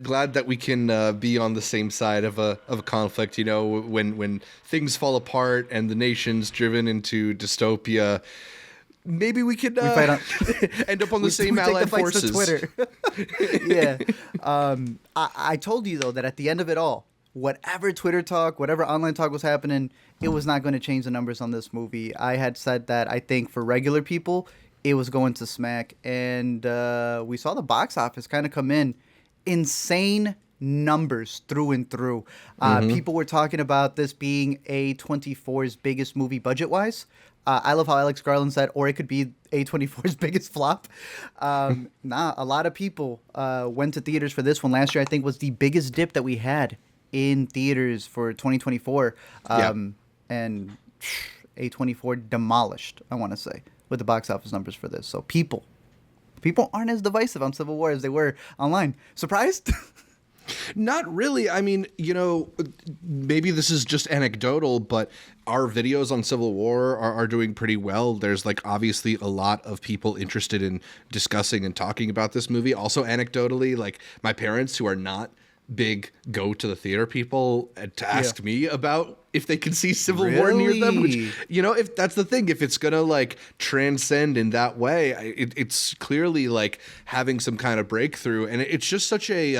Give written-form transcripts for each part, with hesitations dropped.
Glad that we can be on the same side of a conflict. You know, when things fall apart and the nation's driven into dystopia, maybe we could We fight on. end up on the we same take the allied fights to forces. Twitter. Yeah. I told you though that at the end of it all, whatever Twitter talk, whatever online talk was happening, it was not going to change the numbers on this movie. I had said that I think for regular people, it was going to smack, and we saw the box office kind of come in insane numbers through and through. People were talking about this being A24's biggest movie budget wise. I love how Alex Garland said, or it could be A24's biggest flop. A lot of people went to theaters for this one. Last year, I think, was the biggest dip that we had in theaters for 2024. And A24 demolished, I want to say, with the box office numbers for this. So people aren't as divisive on Civil War as they were online. Surprised? Not really. I mean, you know, maybe this is just anecdotal, but our videos on Civil War are doing pretty well. There's like obviously a lot of people interested in discussing and talking about this movie. Also, anecdotally, like my parents who are not big go to the theater people to ask me about if they can see Civil War near them, which, you know, if that's the thing, if it's gonna like transcend in that way, it's clearly like having some kind of breakthrough. And it's just such a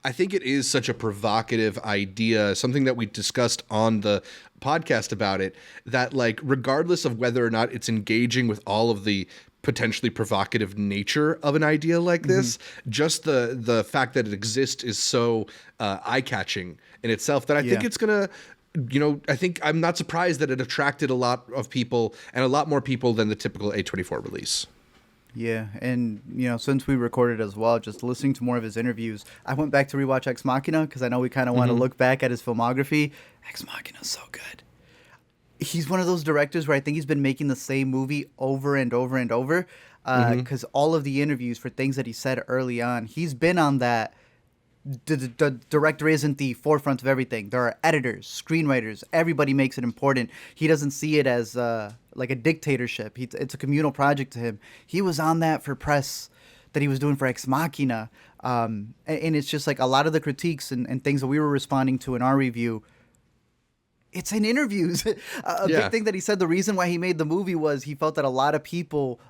I think it is such a provocative idea, something that we discussed on the podcast about it, that like regardless of whether or not it's engaging with all of the potentially provocative nature of an idea like this, just the fact that it exists is so eye-catching in itself that I think it's gonna, you know, I think I'm not surprised that it attracted a lot of people and a lot more people than the typical A24 release. Yeah, and you know, since we recorded as well, just listening to more of his interviews, I went back to rewatch Ex Machina because I know we kind of want to look back at his filmography. Ex Machina's so good. He's one of those directors where I think he's been making the same movie over and over and over because all of the interviews for things that he said early on, he's been on that. The director isn't the forefront of everything. There are editors, screenwriters. Everybody makes it important. He doesn't see it as like a dictatorship. It's a communal project to him. He was on that for press that he was doing for Ex Machina. And it's just like a lot of the critiques and things that we were responding to in our review, it's in interviews. Big thing that he said, the reason why he made the movie was he felt that a lot of people,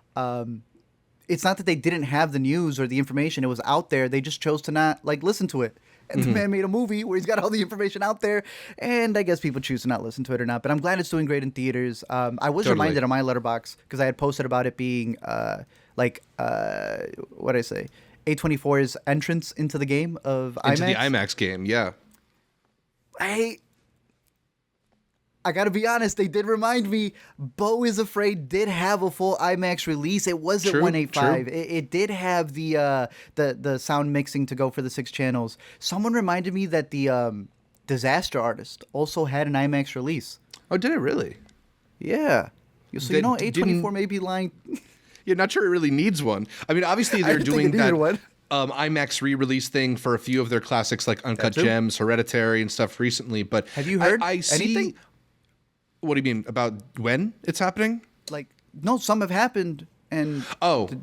it's not that they didn't have the news or the information. It was out there. They just chose to not like listen to it. And the man made a movie where he's got all the information out there. And I guess people choose to not listen to it or not. But I'm glad it's doing great in theaters. I was reminded on my letterbox because I had posted about it being what did I say? A24's entrance into the game of IMAX. Into the IMAX game, yeah. I gotta be honest, they did remind me, Beau is Afraid did have a full IMAX release. It wasn't 185. It did have the sound mixing to go for the 6 channels. Someone reminded me that the Disaster Artist also had an IMAX release. Oh, did it really? Yeah. So you know, A24 may be lying. You're not sure it really needs one. I mean, obviously they're doing that IMAX re-release thing for a few of their classics like Uncut Gems, Hereditary, and stuff recently. But have you heard I see, anything? What do you mean about when it's happening? Like, no, some have happened. And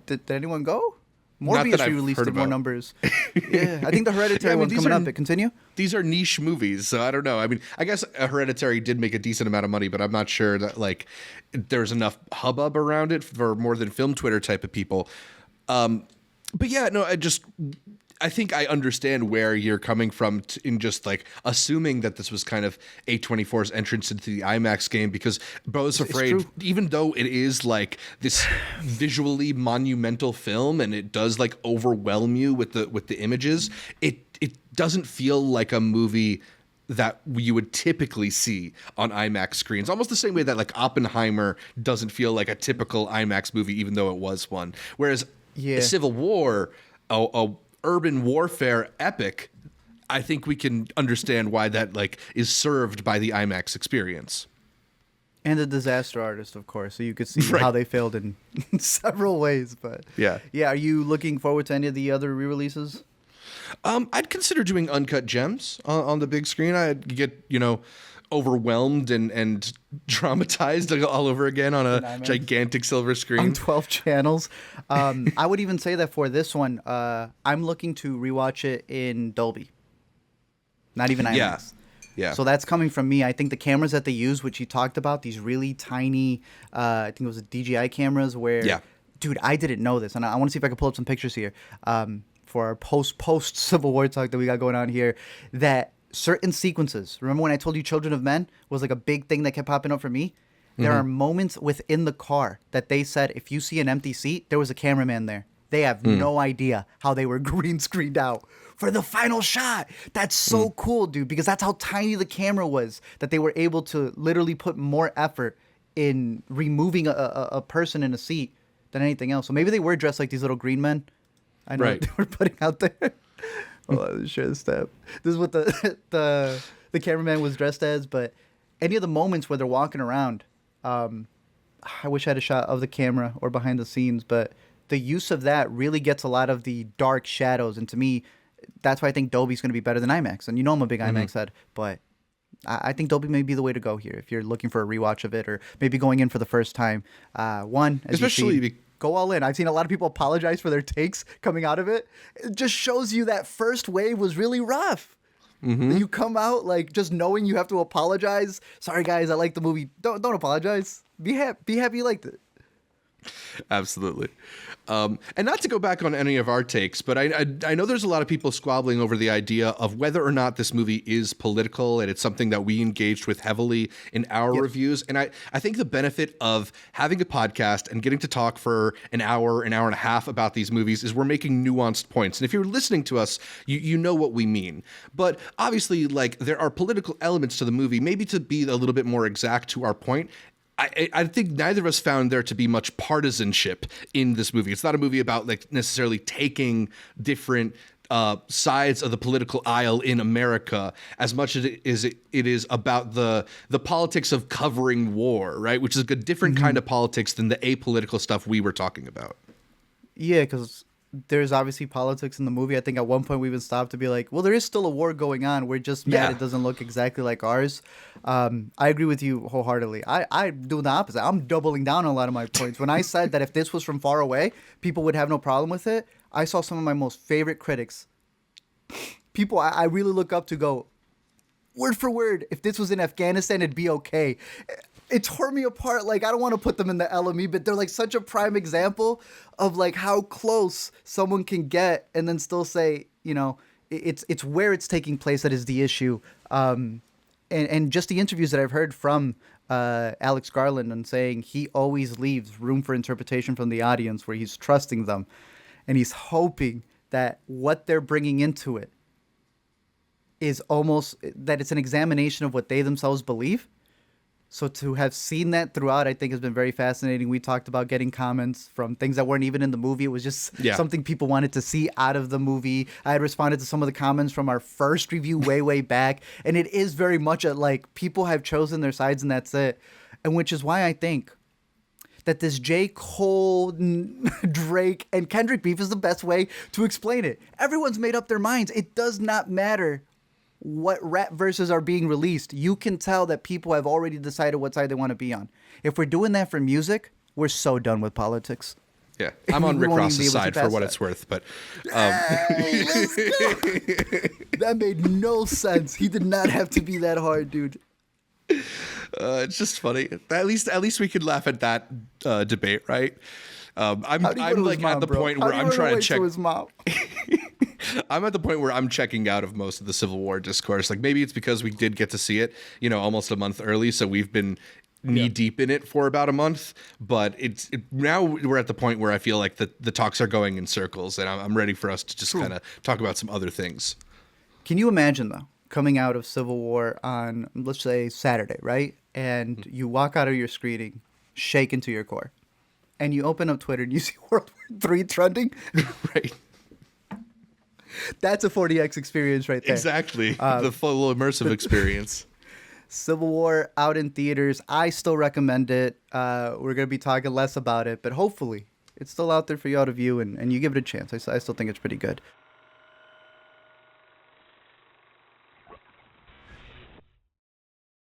did anyone go? Morbius re-released more numbers. Yeah, I think the Hereditary one's coming up. Continue. These are niche movies, so I don't know. I mean, I guess Hereditary did make a decent amount of money, but I'm not sure that like there's enough hubbub around it for more than film Twitter type of people. But yeah, no, I think I understand where you're coming from in just like assuming that this was kind of A24's entrance into the IMAX game, because Beau's Afraid, even though it is like this visually monumental film and it does like overwhelm you with the images, it doesn't feel like a movie that you would typically see on IMAX screens. Almost the same way that like Oppenheimer doesn't feel like a typical IMAX movie, even though it was one. Whereas Civil War, a urban warfare epic, I think we can understand why that like is served by the IMAX experience. And the Disaster Artist, of course, so you could see how they failed in several ways. But yeah, are you looking forward to any of the other re-releases? I'd consider doing Uncut Gems on the big screen. I'd get, overwhelmed and traumatized all over again on a gigantic silver screen. On 12 channels. I would even say that for this one, I'm looking to rewatch it in Dolby. Not even IMAX. Yeah. So that's coming from me. I think the cameras that they use, which you talked about, these really tiny, I think it was DJI cameras where, dude, I didn't know this. And I want to see if I can pull up some pictures here for our post Civil War talk that we got going on here, that certain sequences, remember when I told you Children of Men was like a big thing that kept popping up for me? There are moments within the car that they said, if you see an empty seat, there was a cameraman there. They have no idea how they were green screened out for the final shot. That's so cool, dude, because that's how tiny the camera was, that they were able to literally put more effort in removing a person in a seat than anything else. So maybe they were dressed like these little green men. I know what they were putting out there. Hold on, let me share this tab. This is what the cameraman was dressed as, but any of the moments where they're walking around, I wish I had a shot of the camera or behind the scenes, but the use of that really gets a lot of the dark shadows. And to me, that's why I think Dolby's going to be better than IMAX. And you know I'm a big IMAX head, but I think Dolby may be the way to go here if you're looking for a rewatch of it or maybe going in for the first time. Go all in. I've seen a lot of people apologize for their takes coming out of it. It just shows you that first wave was really rough. You come out like just knowing you have to apologize. Sorry guys, I like the movie. Don't apologize. Be happy you liked it. Absolutely. And not to go back on any of our takes, but I know there's a lot of people squabbling over the idea of whether or not this movie is political, and it's something that we engaged with heavily in our reviews. And I think the benefit of having a podcast and getting to talk for an hour and a half about these movies is we're making nuanced points. And if you're listening to us, you know what we mean. But obviously, like, there are political elements to the movie, maybe to be a little bit more exact to our point. I think neither of us found there to be much partisanship in this movie. It's not a movie about like necessarily taking different sides of the political aisle in America as much as it is about the politics of covering war, right? Which is a different kind of politics than the apolitical stuff we were talking about. Yeah, because there's obviously politics in the movie. I think at one point we even stopped to be like, well, there is still a war going on. We're just mad it doesn't look exactly like ours. I agree with you wholeheartedly. I do the opposite. I'm doubling down on a lot of my points. When I said that if this was from far away, people would have no problem with it, I saw some of my most favorite critics, people I really look up to, go, word for word, if this was in Afghanistan, it'd be okay. It tore me apart. Like, I don't want to put them in the LME, but they're like such a prime example of like how close someone can get and then still say, you know, it's where it's taking place that is the issue. And just the interviews that I've heard from Alex Garland and saying he always leaves room for interpretation from the audience, where he's trusting them and he's hoping that what they're bringing into it is almost that it's an examination of what they themselves believe. So to have seen that throughout, I think has been very fascinating. We talked about getting comments from things that weren't even in the movie. It was just something people wanted to see out of the movie. I had responded to some of the comments from our first review way back. And it is very much like people have chosen their sides and that's it. And which is why I think that this J. Cole, Drake, and Kendrick beef is the best way to explain it. Everyone's made up their minds. It does not matter what rap verses are being released. You can tell that people have already decided what side they want to be on. If we're doing that for music, we're so done with politics. Yeah, I'm on Rick Ross's side for what it's worth, but hey, let's go. That made no sense. He did not have to be that hard, dude. It's just funny. At least we could laugh at that debate, right? I'm like at the point where I'm trying to check his mom. I'm at the point where I'm checking out of most of the Civil War discourse. Like, maybe it's because we did get to see it, you know, almost a month early, so we've been knee deep in it for about a month. But now we're at the point where I feel like the talks are going in circles, and I'm ready for us to just kind of talk about some other things. Can you imagine, though, coming out of Civil War on, let's say, Saturday, right? And you walk out of your screening shaken to your core, and you open up Twitter and you see World War III trending? Right. That's a 40X experience right there. Exactly. The full immersive experience. Civil War out in theaters. I still recommend it. We're going to be talking less about it, but hopefully it's still out there for y'all to view, and you give it a chance. I still think it's pretty good.